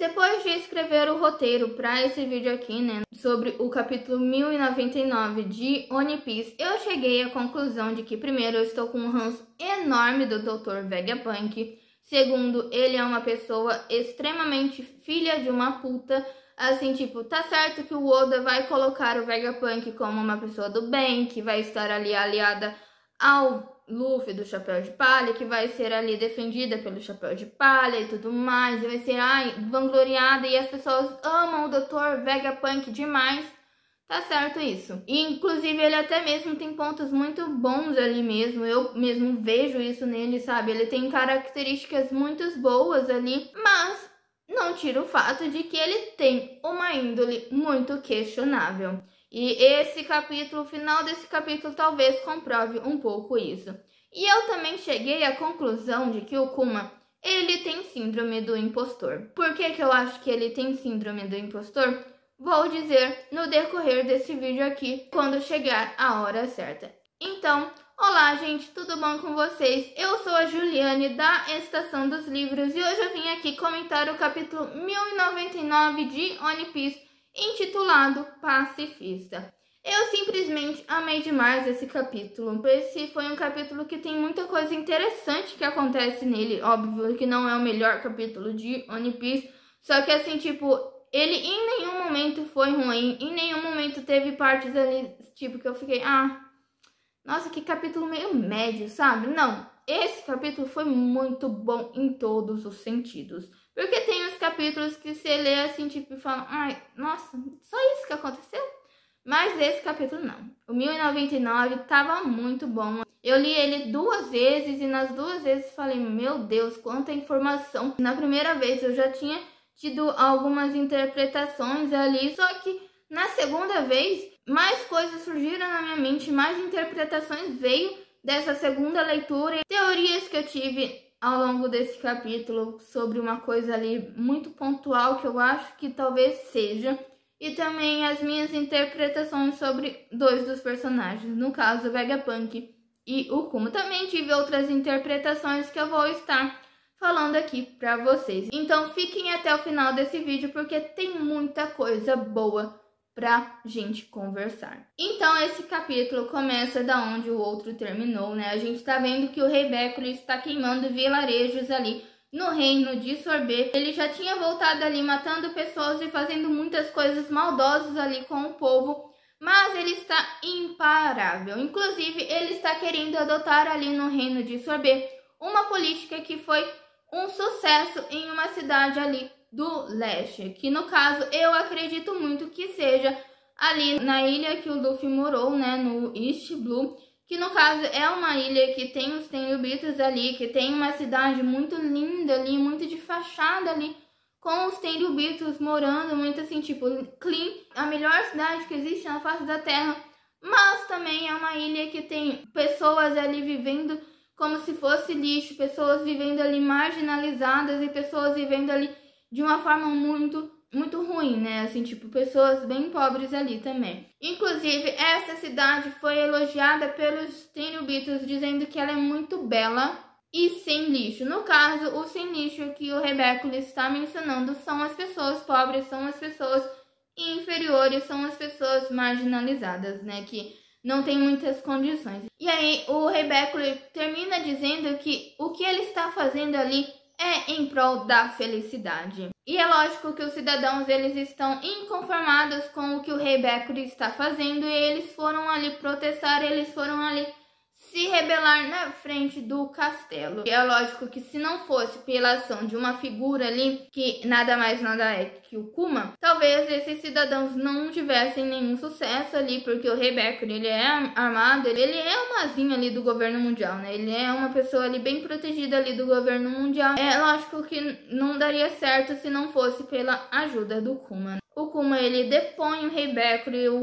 Depois de escrever o roteiro para esse vídeo aqui, né, sobre o capítulo 1099 de One Piece, eu cheguei à conclusão de que, primeiro, eu estou com um ranço enorme do Dr. Vegapunk. Segundo, ele é uma pessoa extremamente filha de uma puta. Assim, tipo, tá certo que o Oda vai colocar o Vegapunk como uma pessoa do bem, que vai estar ali aliada ao Luffy do Chapéu de Palha, que vai ser ali defendida pelo Chapéu de Palha e tudo mais, e vai ser vangloriada, e as pessoas amam o Dr. Vegapunk demais. Tá certo isso. E, inclusive, ele até mesmo tem pontos muito bons ali mesmo. Eu mesmo vejo isso nele, sabe? Ele tem características muito boas ali, mas não tira o fato de que ele tem uma índole muito questionável. E esse capítulo, o final desse capítulo, talvez comprove um pouco isso. E eu também cheguei à conclusão de que o Kuma, ele tem síndrome do impostor. Por que eu acho que ele tem síndrome do impostor? Vou dizer no decorrer desse vídeo aqui, quando chegar a hora certa. Então, olá gente, tudo bom com vocês? Eu sou a Juliane da Estação dos Livros e hoje eu vim aqui comentar o capítulo 1099 de One Piece, intitulado Pacifista. Eu simplesmente amei demais esse capítulo. Esse foi um capítulo que tem muita coisa interessante que acontece nele. Óbvio que não é o melhor capítulo de One Piece, só que assim, tipo, ele em nenhum momento foi ruim, em nenhum momento teve partes ali, tipo, que eu fiquei, nossa, que capítulo meio médio, sabe? Não, esse capítulo foi muito bom em todos os sentidos. Porque tem os capítulos que você lê assim, tipo, e fala, nossa, só isso que aconteceu? Mas esse capítulo não. O 1099 tava muito bom. Eu li ele 2 vezes e nas 2 vezes falei, meu Deus, quanta informação. Na primeira vez eu já tinha tido algumas interpretações ali, só que na segunda vez mais coisas surgiram na minha mente, mais interpretações veio dessa segunda leitura, teorias que eu tive ao longo desse capítulo sobre uma coisa ali muito pontual que eu acho que talvez seja, e também as minhas interpretações sobre 2 dos personagens, no caso o Vegapunk e o Kuma. Também tive outras interpretações que eu vou estar falando aqui pra vocês. Então fiquem até o final desse vídeo porque tem muita coisa boa pra gente conversar. Então esse capítulo começa da onde o outro terminou, né? A gente tá vendo que o Rei Beckley está queimando vilarejos ali no reino de Sorbet. Ele já tinha voltado ali matando pessoas e fazendo muitas coisas maldosas ali com o povo, mas ele está imparável. Inclusive ele está querendo adotar ali no reino de Sorbet uma política que foi um sucesso em uma cidade ali do leste, que no caso eu acredito muito que seja ali na ilha que o Luffy morou, né, no East Blue, que no caso é uma ilha que tem os Tenryubitos ali, que tem uma cidade muito linda ali, muito de fachada ali, com os Tenryubitos morando, muito assim, tipo, clean, a melhor cidade que existe na face da terra, mas também é uma ilha que tem pessoas ali vivendo como se fosse lixo, pessoas vivendo ali marginalizadas e pessoas vivendo ali de uma forma muito ruim, né? Assim, tipo, pessoas bem pobres ali também. Inclusive, essa cidade foi elogiada pelos Tenryubitos, dizendo que ela é muito bela e sem lixo. No caso, o sem lixo que o Rei Beckley está mencionando são as pessoas pobres, são as pessoas inferiores, são as pessoas marginalizadas, né? Que não tem muitas condições. E aí o Rei Beckley termina dizendo que o que ele está fazendo ali é em prol da felicidade. E é lógico que os cidadãos eles estão inconformados com o que o Rei Beckley está fazendo e eles foram ali protestar, eles foram ali se rebelar na frente do castelo. E é lógico que se não fosse pela ação de uma figura ali, que nada mais nada é que o Kuma, talvez esses cidadãos não tivessem nenhum sucesso ali, porque o Rei Beckley, ele é armado, ele é uma asinha ali do governo mundial, né? Ele é uma pessoa ali bem protegida ali do governo mundial. É lógico que não daria certo se não fosse pela ajuda do Kuma. O Kuma, ele depõe o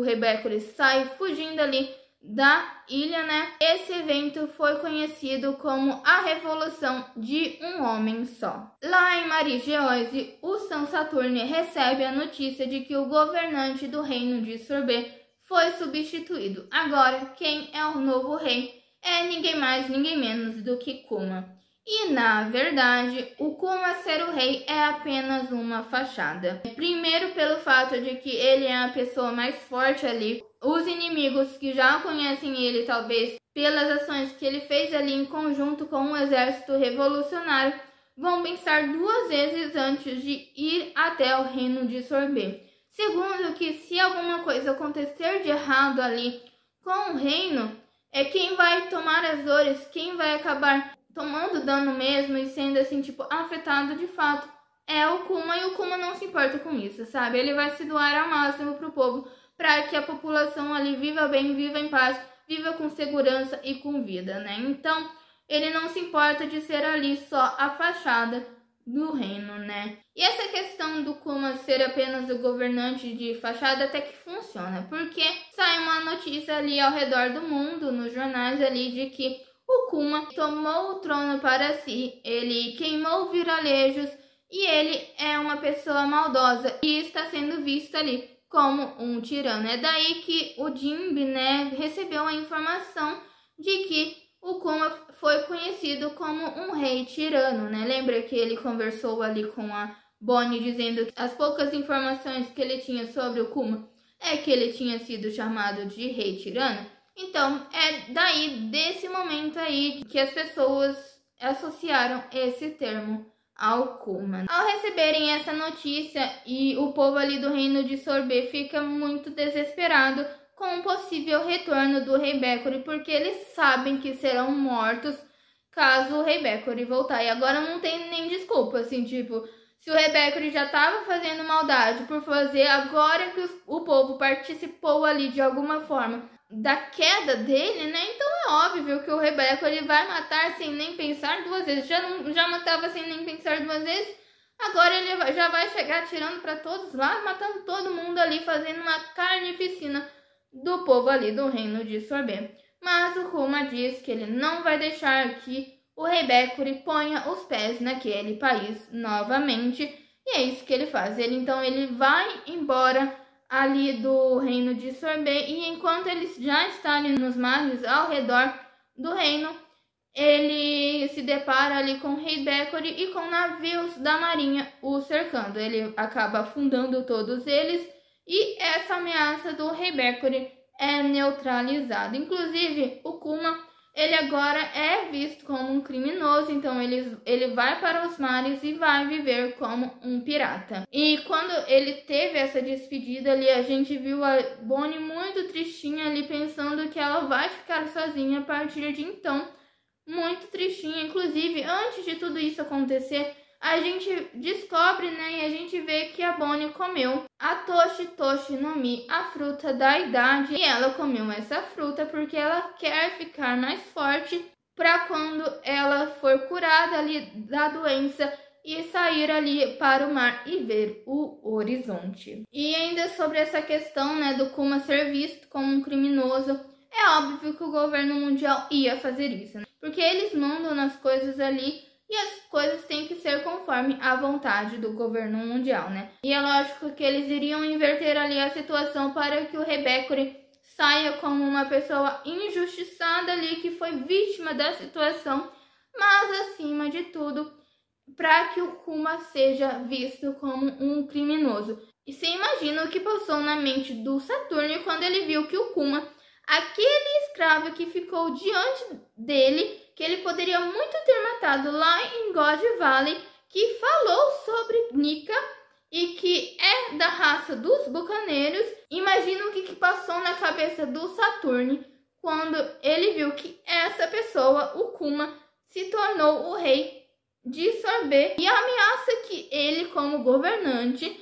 Rei Beckley sai fugindo ali da ilha, né? Esse evento foi conhecido como a Revolução de um Homem Só. Lá em Marigeose, o São Saturne recebe a notícia de que o governante do reino de Sorbet foi substituído. Agora, quem é o novo rei? É ninguém mais, ninguém menos do que Kuma. E na verdade, o Kuma ser o rei é apenas uma fachada. Primeiro pelo fato de que ele é a pessoa mais forte ali. Os inimigos que já conhecem ele, talvez pelas ações que ele fez ali em conjunto com o exército revolucionário, vão pensar 2 vezes antes de ir até o reino de Sorbet. Segundo, que se alguma coisa acontecer de errado ali com o reino, é quem vai tomar as dores, quem vai acabar tomando dano mesmo e sendo assim, tipo, afetado de fato, é o Kuma, e o Kuma não se importa com isso, sabe? Ele vai se doar ao máximo pro povo, para que a população ali viva bem, viva em paz, viva com segurança e com vida, né? Então, ele não se importa de ser ali só a fachada do reino, né? E essa questão do Kuma ser apenas o governante de fachada até que funciona, porque sai uma notícia ali ao redor do mundo, nos jornais ali, de que o Kuma tomou o trono para si, ele queimou viralejos e ele é uma pessoa maldosa e está sendo visto ali como um tirano. É daí que o Jinbe, né, recebeu a informação de que o Kuma foi conhecido como um rei tirano, né? Lembra que ele conversou ali com a Bonnie dizendo que as poucas informações que ele tinha sobre o Kuma é que ele tinha sido chamado de rei tirano? Então, é daí, desse momento aí, que as pessoas associaram esse termo ao Kuma. Ao receberem essa notícia, e o povo ali do reino de Sorbet fica muito desesperado com o possível retorno do rei Bakuri, porque eles sabem que serão mortos caso o rei Bakuri voltar. E agora não tem nem desculpa, assim, tipo, se o rei Bakuri já estava fazendo maldade por fazer, agora que o povo participou ali de alguma forma da queda dele, né? Então é óbvio que o rei Bakuri vai matar sem nem pensar 2 vezes. Já matava sem nem pensar 2 vezes. Agora ele já vai chegar atirando para todos lá, matando todo mundo ali, fazendo uma carnificina do povo ali do reino de Sorbet. Mas o Kuma diz que ele não vai deixar que o rei Bakuri ponha os pés naquele país novamente. E é isso que ele faz. Então ele vai embora ali do reino de Sorbet, e enquanto ele já está ali nos mares ao redor do reino, ele se depara ali com o rei Bakuri e com navios da marinha o cercando. Ele acaba afundando todos eles e essa ameaça do rei Bakuri é neutralizada. Inclusive, o Kuma, ele agora é visto como um criminoso, então ele vai para os mares e vai viver como um pirata. E quando ele teve essa despedida ali, a gente viu a Bonnie muito tristinha ali, pensando que ela vai ficar sozinha a partir de então. Muito tristinha. Inclusive, antes de tudo isso acontecer, a gente descobre, né, e a gente vê que a Bonnie comeu a Toshi Toshi no Mi, a fruta da idade. E ela comeu essa fruta porque ela quer ficar mais forte para quando ela for curada ali da doença e sair ali para o mar e ver o horizonte. E ainda sobre essa questão, né, do Kuma ser visto como um criminoso, é óbvio que o governo mundial ia fazer isso, né? Porque eles mandam nas coisas ali e as coisas têm que ser conforme a vontade do governo mundial, né? E é lógico que eles iriam inverter ali a situação para que o rei Bakuri saia como uma pessoa injustiçada ali, que foi vítima da situação, mas acima de tudo, para que o Kuma seja visto como um criminoso. E você imagina o que passou na mente do Saturno quando ele viu que o Kuma, aquele escravo que ficou diante dele, que ele poderia muito ter matado lá em God Valley, que falou sobre Nika e que é da raça dos bucaneiros. Imagina o que passou na cabeça do Saturno quando ele viu que essa pessoa, o Kuma, se tornou o rei de Sorbet, e a ameaça que ele, como governante,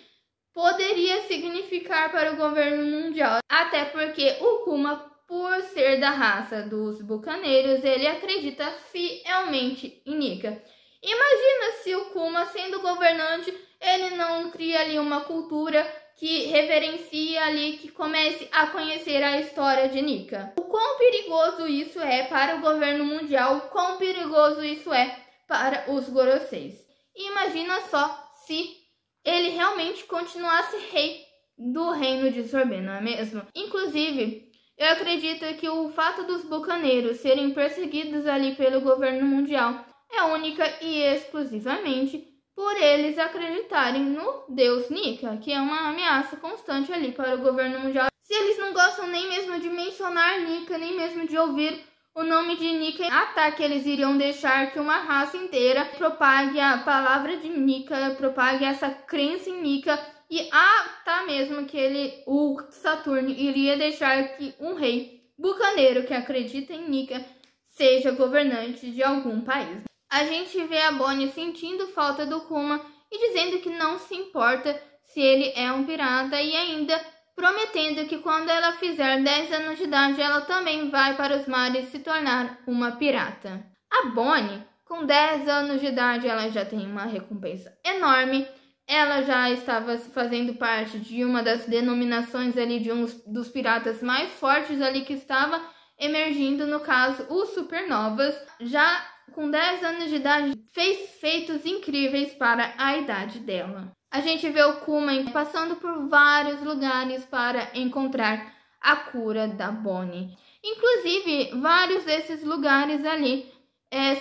poderia significar para o governo mundial. Até porque o Kuma, por ser da raça dos bucaneiros, ele acredita fielmente em Nika. Imagina se o Kuma, sendo governante, ele não cria ali uma cultura que reverencia ali, que comece a conhecer a história de Nika. O quão perigoso isso é para o governo mundial, o quão perigoso isso é para os Goroseis. E imagina só se ele realmente continuasse rei do reino de Sorbet, não é mesmo? Inclusive, eu acredito que o fato dos bucaneiros serem perseguidos ali pelo governo mundial é única e exclusivamente por eles acreditarem no deus Nika, que é uma ameaça constante ali para o governo mundial. Se eles não gostam nem mesmo de mencionar Nika, nem mesmo de ouvir o nome de Nika, até que eles iriam deixar que uma raça inteira propague a palavra de Nika, propague essa crença em Nika, e até mesmo que o Saturno iria deixar que um rei bucaneiro que acredita em Nika seja governante de algum país. A gente vê a Bonnie sentindo falta do Kuma e dizendo que não se importa se ele é um pirata, e ainda prometendo que quando ela fizer 10 anos de idade, ela também vai para os mares se tornar uma pirata. A Bonnie, com 10 anos de idade, ela já tem uma recompensa enorme. Ela já estava fazendo parte de uma das denominações ali de um dos piratas mais fortes ali que estava emergindo, no caso, os Supernovas. Já com 10 anos de idade, fez feitos incríveis para a idade dela. A gente vê o Kuma passando por vários lugares para encontrar a cura da Bonnie. Inclusive, vários desses lugares ali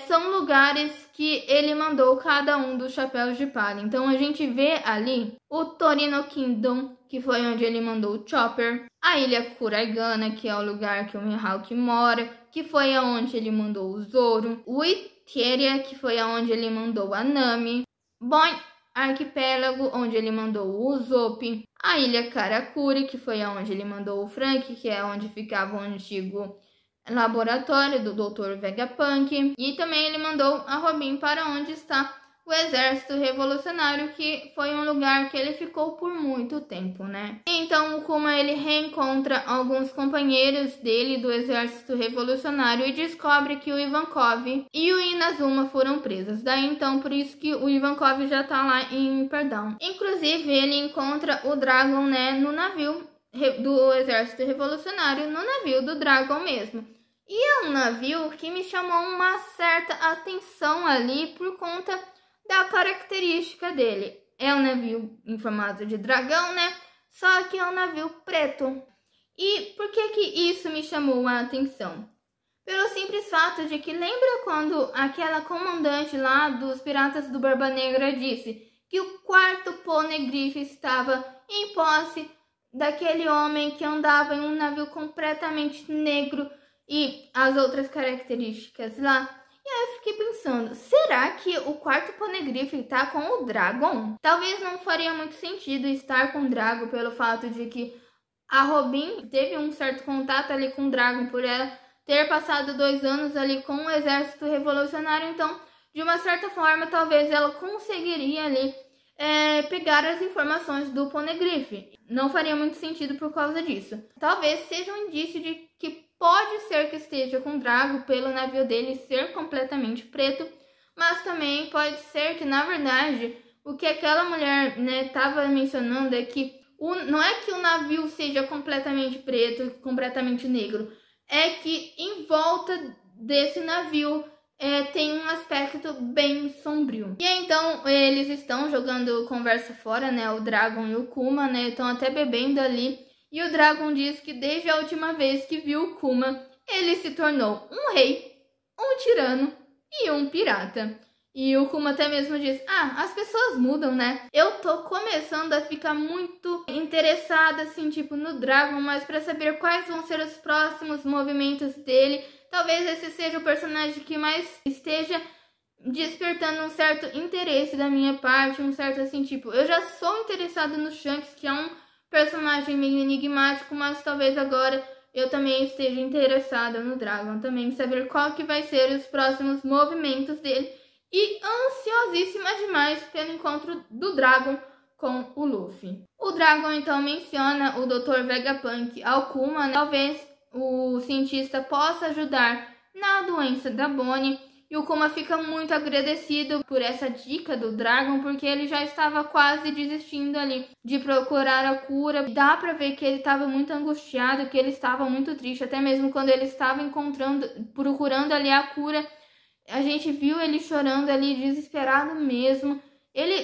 são lugares que ele mandou cada um dos chapéus de palha. Então a gente vê ali o Torino Kingdom, que foi onde ele mandou o Chopper, a ilha Kuragana, que é o lugar que o Mihawk mora, que foi aonde ele mandou o Zoro, o Iteria, que foi aonde ele mandou a Nami, Bon Arquipélago, onde ele mandou o Usopp, a ilha Karakuri, que foi aonde ele mandou o Frank, que é onde ficava o antigo laboratório do Dr. Vegapunk, e também ele mandou a Robin para onde está o Exército Revolucionário, que foi um lugar que ele ficou por muito tempo, né? Então o Kuma ele reencontra alguns companheiros dele do Exército Revolucionário e descobre que o Ivankov e o Inazuma foram presos. Daí então por isso que o Ivankov já tá lá em Perdão. Inclusive ele encontra o Dragon, né, no navio do Exército Revolucionário, no navio do Dragon mesmo. E é um navio que me chamou uma certa atenção ali por conta da característica dele. É um navio em formato de dragão, né? Só que é um navio preto. E por que isso me chamou a atenção? Pelo simples fato de que lembra quando aquela comandante lá dos Piratas do Barba Negra disse que o quarto Poneglyph estava em posse daquele homem que andava em um navio completamente negro e as outras características lá? E aí eu fiquei pensando, será que o quarto Poneglyph tá com o Dragon? Talvez não faria muito sentido estar com o Dragon pelo fato de que a Robin teve um certo contato ali com o Dragon por ela ter passado 2 anos ali com o Exército Revolucionário. Então, de uma certa forma, talvez ela conseguiria ali pegar as informações do Poneglyph. Não faria muito sentido por causa disso. Talvez seja um indício de que pode ser que esteja com o Drago pelo navio dele ser completamente preto, mas também pode ser que, na verdade, o que aquela mulher estava mencionando é que não é que o navio seja completamente preto, completamente negro, é que em volta desse navio tem um aspecto bem sombrio. E então eles estão jogando conversa fora, né? O Dragon e o Kuma, né? Estão até bebendo ali. E o Dragon diz que desde a última vez que viu o Kuma, ele se tornou um rei, um tirano e um pirata. E o Kuma até mesmo diz, as pessoas mudam, né? Eu tô começando a ficar muito interessada, assim, tipo, no Dragon, mas pra saber quais vão ser os próximos movimentos dele. Talvez esse seja o personagem que mais esteja despertando um certo interesse da minha parte, um certo, assim, tipo, eu já sou interessada no Shanks, que é um personagem meio enigmático, mas talvez agora eu também esteja interessada no Dragon, também saber qual que vai ser os próximos movimentos dele, e ansiosíssima demais pelo encontro do Dragon com o Luffy. O Dragon então menciona o Dr. Vegapunk ao Kuma, né? Talvez o cientista possa ajudar na doença da Bonnie. E o Kuma fica muito agradecido por essa dica do Dragon, porque ele já estava quase desistindo ali de procurar a cura. Dá pra ver que ele estava muito angustiado, que ele estava muito triste, até mesmo quando ele estava procurando ali a cura. A gente viu ele chorando ali, desesperado mesmo.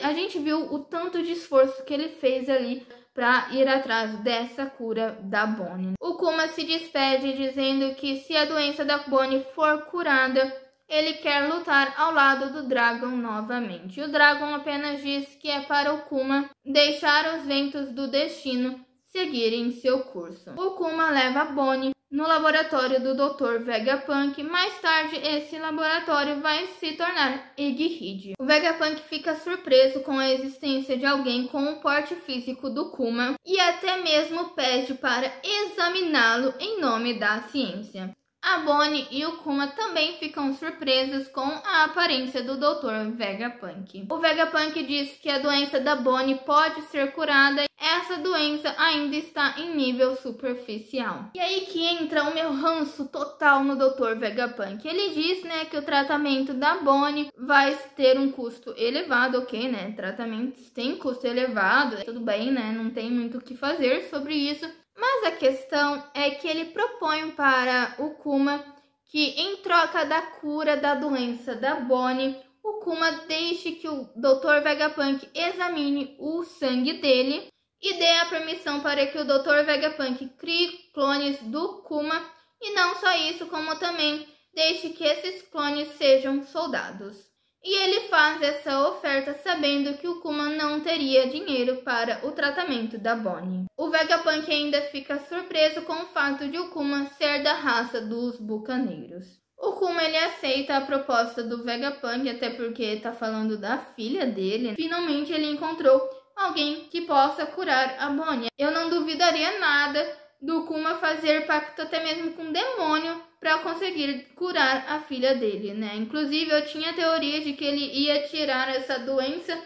A gente viu o tanto de esforço que ele fez ali para ir atrás dessa cura da Bonnie. O Kuma se despede dizendo que se a doença da Bonnie for curada, ele quer lutar ao lado do Dragon novamente. O Dragon apenas diz que é para o Kuma deixar os ventos do destino seguirem seu curso. O Kuma leva Bonnie no laboratório do Dr. Vegapunk. Mais tarde, esse laboratório vai se tornar Egghead. O Vegapunk fica surpreso com a existência de alguém com o porte físico do Kuma e até mesmo pede para examiná-lo em nome da ciência. A Bonnie e o Kuma também ficam surpresos com a aparência do Dr. Vegapunk. O Vegapunk diz que a doença da Bonnie pode ser curada. Essa doença ainda está em nível superficial. E aí que entra o meu ranço total no Dr. Vegapunk. Ele diz, né, que o tratamento da Bonnie vai ter um custo elevado, ok, né? Tratamentos têm custo elevado, tudo bem, né? Não tem muito o que fazer sobre isso. Mas a questão é que ele propõe para o Kuma que, em troca da cura da doença da Bonnie, o Kuma deixe que o Dr. Vegapunk examine o sangue dele e dê a permissão para que o Dr. Vegapunk crie clones do Kuma, e não só isso, como também deixe que esses clones sejam soldados. E ele faz essa oferta sabendo que o Kuma não teria dinheiro para o tratamento da Bonnie. O Vegapunk ainda fica surpreso com o fato de o Kuma ser da raça dos bucaneiros. O Kuma ele aceita a proposta do Vegapunk, até porque tá falando da filha dele. Finalmente ele encontrou alguém que possa curar a Bonnie. Eu não duvidaria nada do Kuma fazer pacto até mesmo com um demônio para conseguir curar a filha dele, né? Inclusive, eu tinha teoria de que ele ia tirar essa doença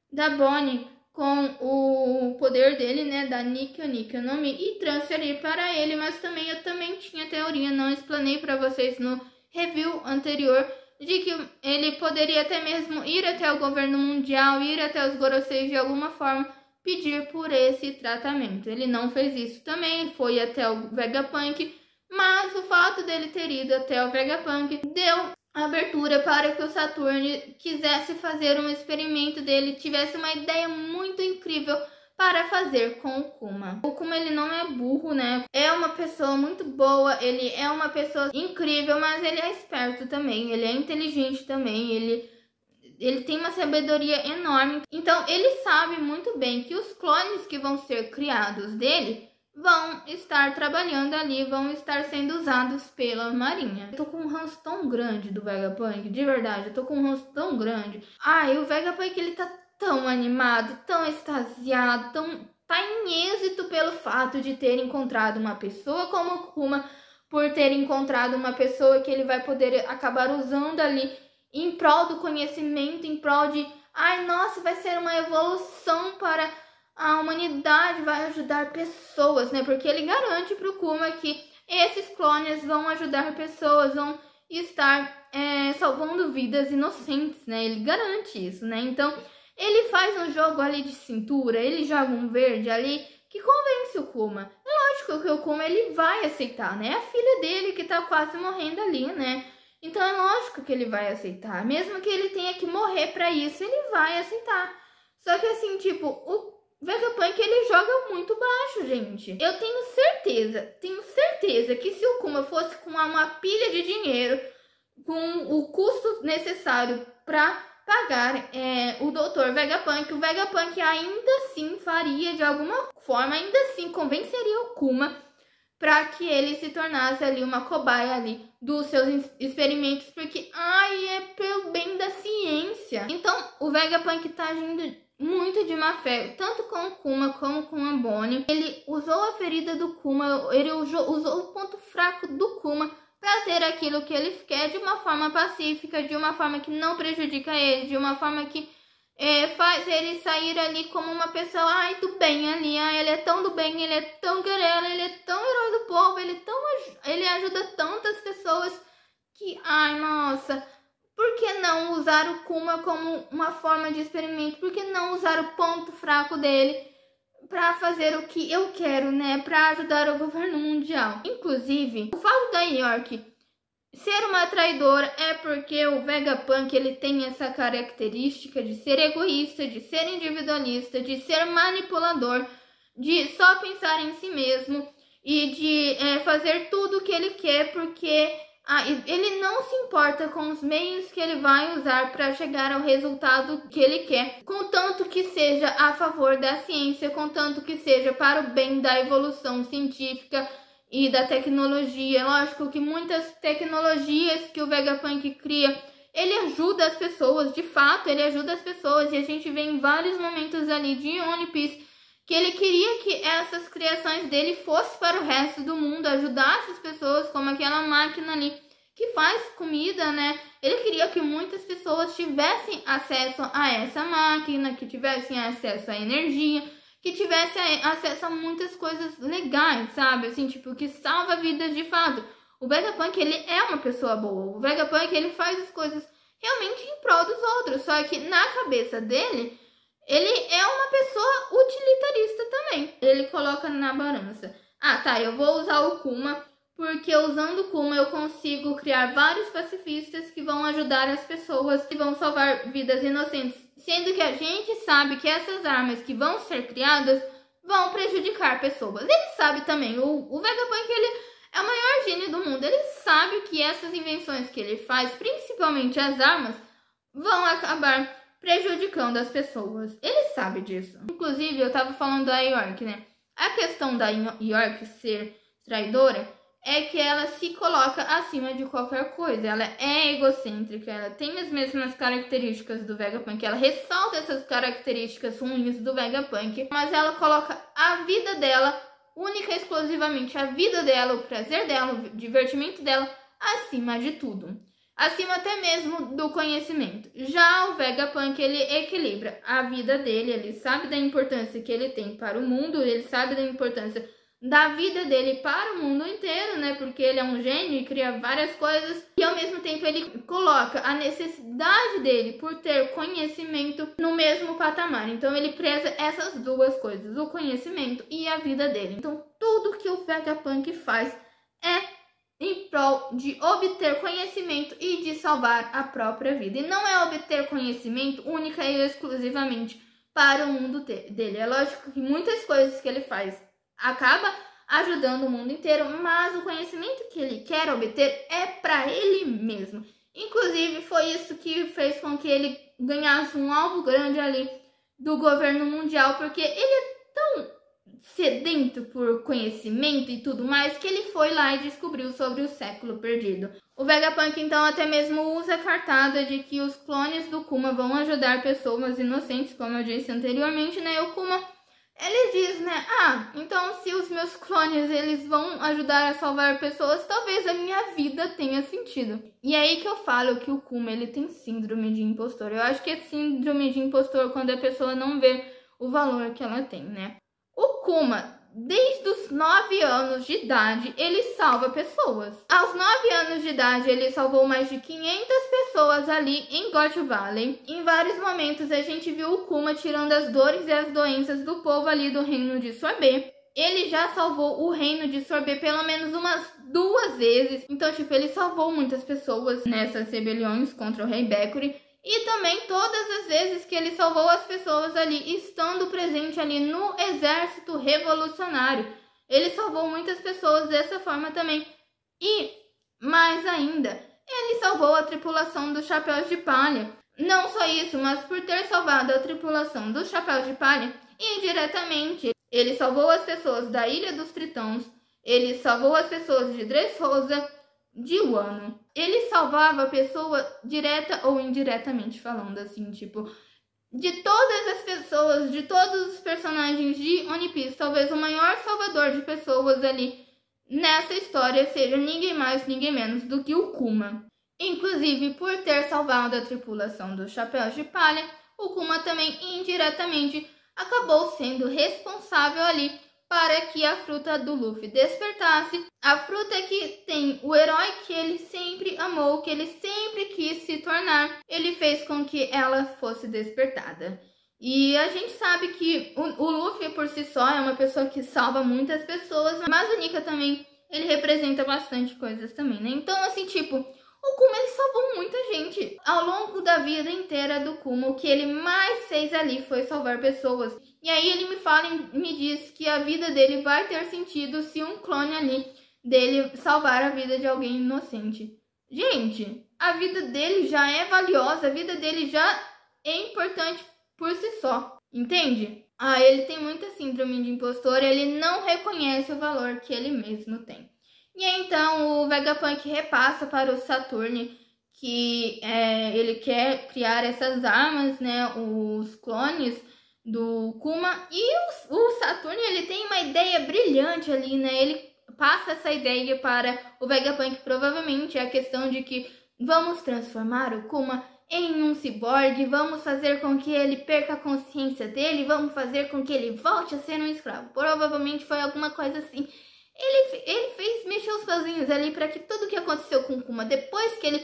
da Bonnie com o poder dele, né? Da Nikko no Mi, e transferir para ele, mas eu também tinha teoria, não explanei para vocês no review anterior, de que ele poderia até mesmo ir até o governo mundial, ir até os Goroseis de alguma forma, pedir por esse tratamento. Ele não fez isso também, foi até o Vegapunk, mas o fato dele ter ido até o Vegapunk deu abertura para que o Saturn quisesse fazer um experimento dele, tivesse uma ideia muito incrível para fazer com o Kuma. O Kuma ele não é burro, né? É uma pessoa muito boa, ele é uma pessoa incrível, mas ele é esperto também, ele é inteligente também, ele tem uma sabedoria enorme. Então ele sabe muito bem que os clones que vão ser criados dele vão estar trabalhando ali, vão estar sendo usados pela Marinha. Eu tô com um ranço tão grande do Vegapunk, de verdade, eu tô com um ranço tão grande. Ai, o Vegapunk ele tá tão animado, tão extasiado, tá em êxito pelo fato de ter encontrado uma pessoa como o Kuma, por ter encontrado uma pessoa que ele vai poder acabar usando ali em prol do conhecimento, em prol de, ai, nossa, vai ser uma evolução para a humanidade, vai ajudar pessoas, né? Porque ele garante pro Kuma que esses clones vão ajudar pessoas, vão estar salvando vidas inocentes, né? Ele garante isso, né? Então, ele faz um jogo ali de cintura, ele joga um verde ali que convence o Kuma. É lógico que o Kuma ele vai aceitar, né? É a filha dele que tá quase morrendo ali, né? Então é lógico que ele vai aceitar. Mesmo que ele tenha que morrer pra isso, ele vai aceitar. Só que assim, tipo, o Vegapunk ele joga muito baixo, gente. Eu tenho certeza que se o Kuma fosse com uma pilha de dinheiro, com o custo necessário pra pagar o Dr. Vegapunk, o Vegapunk ainda assim faria de alguma forma, ainda assim convenceria o Kuma para que ele se tornasse ali uma cobaia ali dos seus experimentos, porque é pelo bem da ciência. Então o Vegapunk tá agindo muito de má fé, tanto com o Kuma como com a Bonnie. Ele usou a ferida do Kuma, ele usou o ponto fraco do Kuma para ter aquilo que ele quer de uma forma pacífica, de uma forma que não prejudica ele, de uma forma que faz ele sair ali como uma pessoa, do bem ali, ele é tão do bem, ele é tão guerreiro, ele é tão herói do povo, ele ajuda tantas pessoas que, nossa, por que não usar o Kuma como uma forma de experimento? Por que não usar o ponto fraco dele para fazer o que eu quero, né? Para ajudar o governo mundial. Inclusive, o fato da York ser uma traidora é porque o Vegapunk ele tem essa característica de ser egoísta, de ser individualista, de ser manipulador, de só pensar em si mesmo e de fazer tudo o que ele quer porque Ele não se importa com os meios que ele vai usar para chegar ao resultado que ele quer, contanto que seja a favor da ciência, contanto que seja para o bem da evolução científica e da tecnologia. Lógico que muitas tecnologias que o Vegapunk cria, ele ajuda as pessoas, de fato, ele ajuda as pessoas, e a gente vê em vários momentos ali de One Piece que ele queria que essas criações dele fossem para o resto do mundo, ajudasse as pessoas, como aquela máquina ali que faz comida, né? Ele queria que muitas pessoas tivessem acesso a essa máquina, que tivessem acesso à energia, que tivessem acesso a muitas coisas legais, sabe? Assim, tipo, que salva vidas de fato. O Vegapunk, ele é uma pessoa boa. O Vegapunk, ele faz as coisas realmente em prol dos outros, só que na cabeça dele, ele é uma pessoa utilitarista também. Ele coloca na balança: eu vou usar o Kuma, porque usando o Kuma eu consigo criar vários pacifistas que vão ajudar as pessoas, que vão salvar vidas inocentes. Sendo que a gente sabe que essas armas que vão ser criadas vão prejudicar pessoas. Ele sabe também, o Vegapunk, ele é o maior gênio do mundo. Ele sabe que essas invenções que ele faz, principalmente as armas, vão acabar prejudicando as pessoas. Ele sabe disso. Inclusive, eu tava falando da York, né? A questão da York ser traidora é que ela se coloca acima de qualquer coisa. Ela é egocêntrica, ela tem as mesmas características do Vegapunk, ela ressalta essas características ruins do Vegapunk, mas ela coloca a vida dela, única e exclusivamente a vida dela, o prazer dela, o divertimento dela, acima de tudo. Acima até mesmo do conhecimento. Já o Vegapunk, ele equilibra a vida dele, ele sabe da importância que ele tem para o mundo, ele sabe da importância da vida dele para o mundo inteiro, né? Porque ele é um gênio e cria várias coisas, e ao mesmo tempo ele coloca a necessidade dele por ter conhecimento no mesmo patamar. Então ele preza essas duas coisas, o conhecimento e a vida dele. Então tudo que o Vegapunk faz é em prol de obter conhecimento e de salvar a própria vida. E não é obter conhecimento única e exclusivamente para o mundo dele. É lógico que muitas coisas que ele faz acaba ajudando o mundo inteiro, mas o conhecimento que ele quer obter é para ele mesmo. Inclusive, foi isso que fez com que ele ganhasse um alvo grande ali do governo mundial, porque ele é tão sedento por conhecimento e tudo mais, que ele foi lá e descobriu sobre o século perdido. O Vegapunk, então, até mesmo usa a cartada de que os clones do Kuma vão ajudar pessoas inocentes, como eu disse anteriormente, né? E o Kuma, ele diz, né? Então se os meus clones, eles vão ajudar a salvar pessoas, talvez a minha vida tenha sentido. E é aí que eu falo que o Kuma, ele tem síndrome de impostor. Eu acho que é síndrome de impostor quando a pessoa não vê o valor que ela tem, né? O Kuma, desde os 9 anos de idade, ele salva pessoas. Aos 9 anos de idade, ele salvou mais de 500 pessoas ali em God Valley. Em vários momentos, a gente viu o Kuma tirando as dores e as doenças do povo ali do reino de Sorbet. Ele já salvou o reino de Sorbet pelo menos umas 2 vezes. Então, tipo, ele salvou muitas pessoas nessas rebeliões contra o Rei Bakuri. E também todas as vezes que ele salvou as pessoas ali, estando presente ali no exército revolucionário. Ele salvou muitas pessoas dessa forma também. E, mais ainda, ele salvou a tripulação dos Chapéus de Palha. Não só isso, mas por ter salvado a tripulação dos Chapéus de Palha, indiretamente, ele salvou as pessoas da Ilha dos Tritões, ele salvou as pessoas de Dressrosa, de Wano. Ele salvava a pessoa direta ou indiretamente falando, assim, tipo, de todas as pessoas, de todos os personagens de One Piece, talvez o maior salvador de pessoas ali nessa história seja ninguém mais, ninguém menos do que o Kuma. Inclusive, por ter salvado a tripulação dos Chapéus de Palha, o Kuma também indiretamente acabou sendo responsável ali para que a fruta do Luffy despertasse. A fruta que tem o herói que ele sempre amou, que ele sempre quis se tornar, ele fez com que ela fosse despertada. E a gente sabe que o Luffy por si só é uma pessoa que salva muitas pessoas, mas o Nika também, ele representa bastante coisas também, né? Então, assim, tipo, o Kuma, ele salvou muita gente. Ao longo da vida inteira do Kuma, o que ele mais fez ali foi salvar pessoas. E aí ele me diz que a vida dele vai ter sentido se um clone ali dele salvar a vida de alguém inocente. Gente, a vida dele já é valiosa, a vida dele já é importante por si só, entende? Ele tem muita síndrome de impostor, ele não reconhece o valor que ele mesmo tem. E aí, então o Vegapunk repassa para o Saturn que ele quer criar essas armas, né, os clones do Kuma, e o Saturn ele tem uma ideia brilhante ali, né, ele passa essa ideia para o Vegapunk, provavelmente é a questão de que vamos transformar o Kuma em um ciborgue, vamos fazer com que ele perca a consciência dele, vamos fazer com que ele volte a ser um escravo. Provavelmente foi alguma coisa assim. Ele fez mexer os pauzinhos ali para que tudo que aconteceu com o Kuma, depois que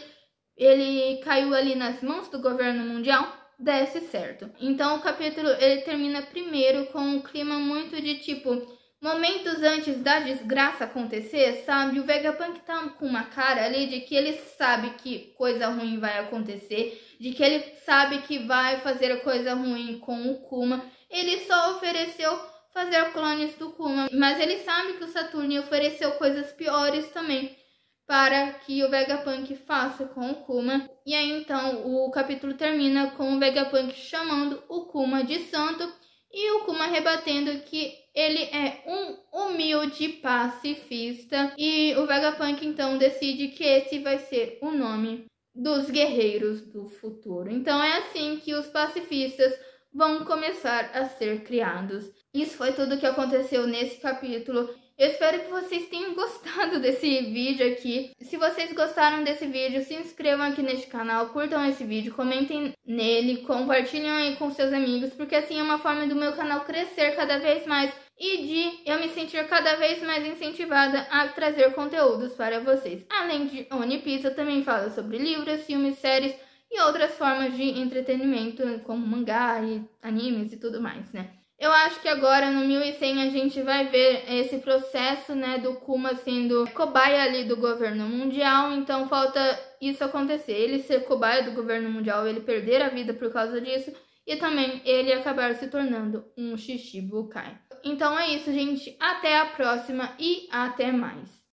ele caiu ali nas mãos do governo mundial, desse certo. Então o capítulo ele termina primeiro com um clima muito de tipo momentos antes da desgraça acontecer, sabe? O Vegapunk tá com uma cara ali de que ele sabe que coisa ruim vai acontecer, de que ele sabe que vai fazer coisa ruim com o Kuma. Ele só ofereceu fazer clones do Kuma, mas ele sabe que o Saturn ofereceu coisas piores também para que o Vegapunk faça com o Kuma. E aí então o capítulo termina com o Vegapunk chamando o Kuma de santo e o Kuma rebatendo que ele é um humilde pacifista. E o Vegapunk então decide que esse vai ser o nome dos guerreiros do futuro. Então é assim que os pacifistas vão começar a ser criados. Isso foi tudo que aconteceu nesse capítulo. Eu espero que vocês tenham gostado desse vídeo aqui. Se vocês gostaram desse vídeo, se inscrevam aqui neste canal, curtam esse vídeo, comentem nele, compartilhem aí com seus amigos, porque assim é uma forma do meu canal crescer cada vez mais e de eu me sentir cada vez mais incentivada a trazer conteúdos para vocês. Além de One Piece, eu também falo sobre livros, filmes, séries e outras formas de entretenimento, como mangá e animes e tudo mais, né? Eu acho que agora no 1100 a gente vai ver esse processo, né, do Kuma sendo cobaia ali do governo mundial, então falta isso acontecer, ele ser cobaia do governo mundial, ele perder a vida por causa disso e também ele acabar se tornando um Shichibukai. Então é isso, gente, até a próxima e até mais.